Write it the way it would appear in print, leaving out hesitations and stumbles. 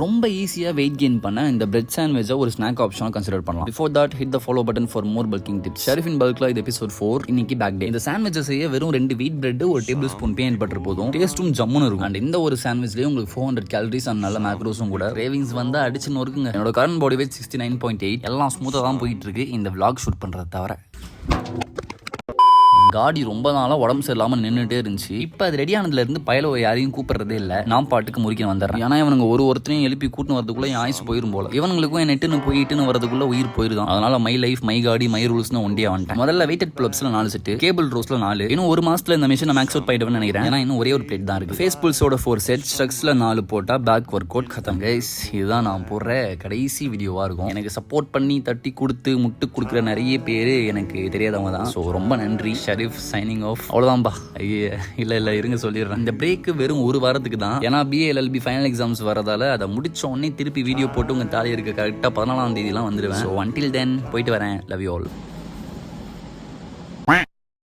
ரொம்ப ஈஸியாக weight gain பண்ண இந்த பிரெட் சாண்ட்விச்சை ஒரு ஸ்நாக் ஆப்ஷனாக கன்சிடர் பண்ணலாம். Before that hit the follow button for more bulking tips. ஷெரீஃபின் பல்க்ல இது எபிசோட் 4. இன்னைக்கு பேக் டே. இந்த சாண்ட்விச்சை செய்ய வெறும் 2 வீட் பிரெட், ஒரு டேபிள் ஸ்பூன் பேன் பட்டர் போதும். டேஸ்ட்டும் ஜம்முன்னு இருக்கும். அண்ட் இந்த ஒரு சாண்ட்விச்லேயே உங்களுக்கு 400 கேலரிஸ் அண்ட் நல்ல மேக்ரோஸும் கூட. கிரேவிங்ஸ் வந்து அடிச்சு நொறுக்குங்க. என்னோட கரண்ட் பாடி வெயிட் 69.8. எல்லாம் ஸ்மூத்தாக தான் போயிட்டு இருக்கு இந்த vlog ஷூட் பண்ணுறத தவிர. காடி ரொம்ப நாளாக உடம்பு சரியில்லாமல் நின்றுட்டே இருந்துச்சு. இப்போ அது ரெடி ஆனதுலேருந்து பயல யாரையும் கூப்பிட்றதே இல்லை. நான் பாட்டுக்கு முறிக்க வந்துடுறேன். ஏன்னா இவனுங்க ஒருத்தரையும் எழுப்பி கூட்டின்னு வரதுக்குள்ள என் ஆயுசு போயிடும் போல. இவனுங்களுக்கும் நெட்டுன்னு போயிட்டுன்னு வரதுக்குள்ள உயிர் போயிருதான். அதனால மை லைஃப் மை காடி மை ரூல்ஸ்னு ஒண்டியா வந்துட்டேன். முதல்ல வெயிட்டட் புல்அப்ஸ்ல 4 செட், கேபிள் ரோஸ்ல 4. இன்னும் ஒரு மாசத்துல இந்த மிஷினை மேக்ஸ் அவுட் பண்ணிடுவேன்னு நினைக்கிறேன். ஏன்னா இன்னும் ஒரே ஒரு பிளேட் தான் இருக்கு. ஃபேஸ் புல்ஸோட 4 செட், ஸ்ட்ரக்ஸ்ல 4 போட்டா பேக் ஒர்க் அவுட் கதம். கைஸ், இதுதான் நான் போடுற கடைசி வீடியோவா இருக்கும். எனக்கு சப்போர்ட் பண்ணி தட்டி கொடுத்து முட்டு கொடுக்குற நிறைய பேர் எனக்கு தெரியாதவங்க தான். ஸோ ரொம்ப நன்றி. Sherif signing off. அவ்வளோதான்பா. இல்லை இருங்க சொல்லிடுறேன். இந்த பிரேக் வெறும் ஒரு வாரத்துக்கு தான். ஏன்னா BA LLB ஃபைனல் எக்ஸாம்ஸ் வரதால அதை முடிச்ச உடனே திருப்பி வீடியோ போட்டு உங்க தாலி இருக்க கரெக்டாக 14ஆம் தேதியெல்லாம் வந்துடுவேன். ஸோ அன்டில் தென் போயிட்டு வரேன். Love you all.